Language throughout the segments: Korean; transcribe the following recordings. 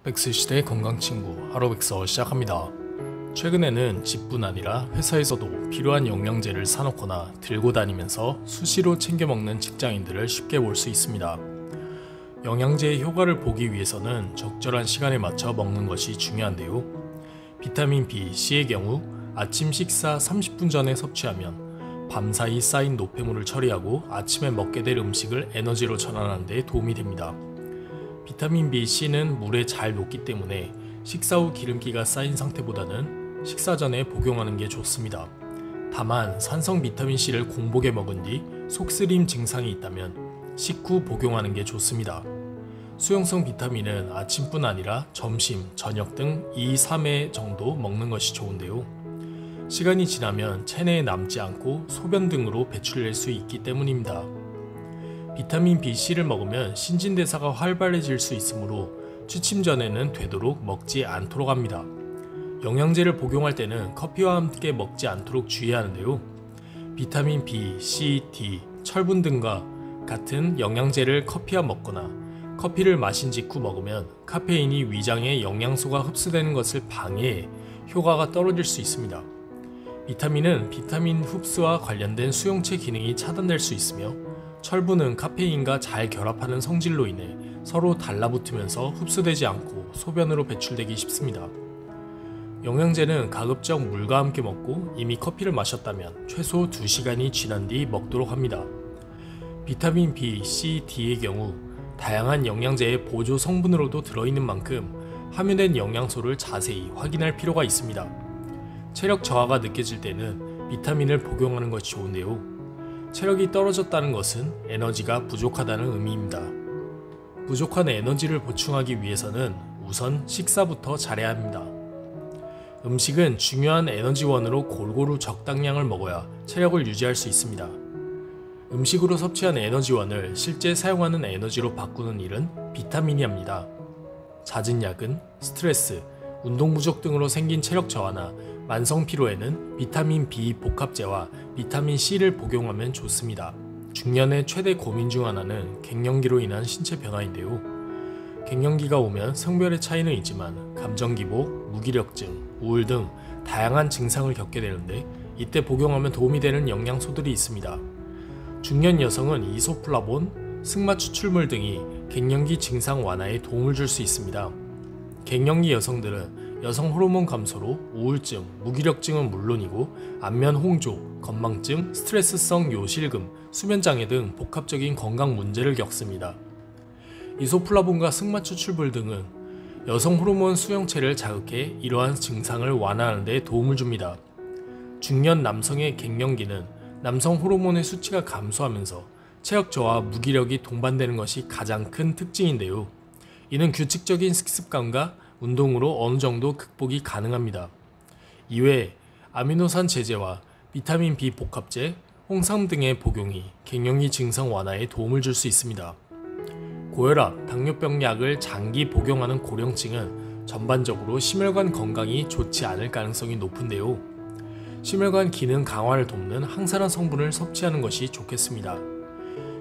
백스시대의 건강친구 하로백서 시작합니다. 최근에는 집뿐 아니라 회사에서도 필요한 영양제를 사놓거나 들고 다니면서 수시로 챙겨 먹는 직장인들을 쉽게 볼 수 있습니다. 영양제의 효과를 보기 위해서는 적절한 시간에 맞춰 먹는 것이 중요한데요. 비타민 B, C의 경우 아침 식사 30분 전에 섭취하면 밤사이 쌓인 노폐물을 처리하고 아침에 먹게 될 음식을 에너지로 전환하는 데 도움이 됩니다. 비타민 B, C는 물에 잘 녹기 때문에 식사 후 기름기가 쌓인 상태보다는 식사 전에 복용하는 게 좋습니다. 다만 산성 비타민 C를 공복에 먹은 뒤 속쓰림 증상이 있다면 식후 복용하는 게 좋습니다. 수용성 비타민은 아침뿐 아니라 점심, 저녁 등 2, 3회 정도 먹는 것이 좋은데요. 시간이 지나면 체내에 남지 않고 소변 등으로 배출될 수 있기 때문입니다. 비타민 B, C를 먹으면 신진대사가 활발해질 수 있으므로 취침 전에는 되도록 먹지 않도록 합니다. 영양제를 복용할 때는 커피와 함께 먹지 않도록 주의하는데요. 비타민 B, C, D, 철분 등과 같은 영양제를 커피와 먹거나 커피를 마신 직후 먹으면 카페인이 위장에 영양소가 흡수되는 것을 방해해 효과가 떨어질 수 있습니다. 비타민은 비타민 흡수와 관련된 수용체 기능이 차단될 수 있으며 철분은 카페인과 잘 결합하는 성질로 인해 서로 달라붙으면서 흡수되지 않고 소변으로 배출되기 쉽습니다. 영양제는 가급적 물과 함께 먹고 이미 커피를 마셨다면 최소 2시간이 지난 뒤 먹도록 합니다. 비타민 B, C, D의 경우 다양한 영양제의 보조 성분으로도 들어있는 만큼 함유된 영양소를 자세히 확인할 필요가 있습니다. 체력 저하가 느껴질 때는 비타민을 복용하는 것이 좋은데요. 체력이 떨어졌다는 것은 에너지가 부족하다는 의미입니다. 부족한 에너지를 보충하기 위해서는 우선 식사부터 잘해야 합니다. 음식은 중요한 에너지원으로 골고루 적당량을 먹어야 체력을 유지할 수 있습니다. 음식으로 섭취한 에너지원을 실제 사용하는 에너지로 바꾸는 일은 비타민이 합니다. 잦은 야근, 스트레스, 운동 부족 등으로 생긴 체력 저하나 만성 피로에는 비타민 B 복합제와 비타민 C를 복용하면 좋습니다. 중년의 최대 고민 중 하나는 갱년기로 인한 신체 변화인데요. 갱년기가 오면 성별의 차이는 있지만 감정기복, 무기력증, 우울 등 다양한 증상을 겪게 되는데 이때 복용하면 도움이 되는 영양소들이 있습니다. 중년 여성은 이소플라본, 승마 추출물 등이 갱년기 증상 완화에 도움을 줄 수 있습니다. 갱년기 여성들은 여성 호르몬 감소로 우울증, 무기력증은 물론이고 안면 홍조, 건망증, 스트레스성 요실금, 수면장애 등 복합적인 건강 문제를 겪습니다. 이소플라본과 승마 추출물 등은 여성 호르몬 수용체를 자극해 이러한 증상을 완화하는 데 도움을 줍니다. 중년 남성의 갱년기는 남성 호르몬의 수치가 감소하면서 체력 저하와 무기력이 동반되는 것이 가장 큰 특징인데요. 이는 규칙적인 식습관과 운동으로 어느 정도 극복이 가능합니다. 이외에 아미노산 제제와 비타민 B 복합제, 홍삼 등의 복용이 갱년기 증상 완화에 도움을 줄 수 있습니다. 고혈압, 당뇨병 약을 장기 복용하는 고령층은 전반적으로 심혈관 건강이 좋지 않을 가능성이 높은데요. 심혈관 기능 강화를 돕는 항산화 성분을 섭취하는 것이 좋겠습니다.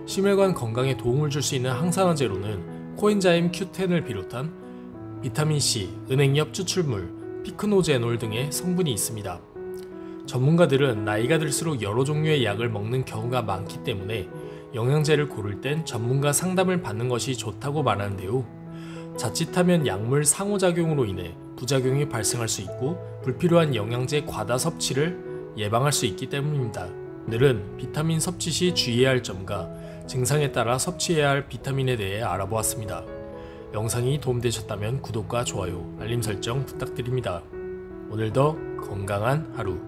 심혈관 건강에 도움을 줄 수 있는 항산화제로는 코엔자임 Q10을 비롯한 비타민C, 은행엽 추출물, 피크노제놀 등의 성분이 있습니다. 전문가들은 나이가 들수록 여러 종류의 약을 먹는 경우가 많기 때문에 영양제를 고를 땐 전문가 상담을 받는 것이 좋다고 말하는데요. 자칫하면 약물 상호작용으로 인해 부작용이 발생할 수 있고 불필요한 영양제 과다 섭취를 예방할 수 있기 때문입니다. 오늘은 비타민 섭취 시 주의해야 할 점과 증상에 따라 섭취해야 할 비타민에 대해 알아보았습니다. 영상이 도움되셨다면 구독과 좋아요, 알림 설정 부탁드립니다. 오늘도 건강한 하루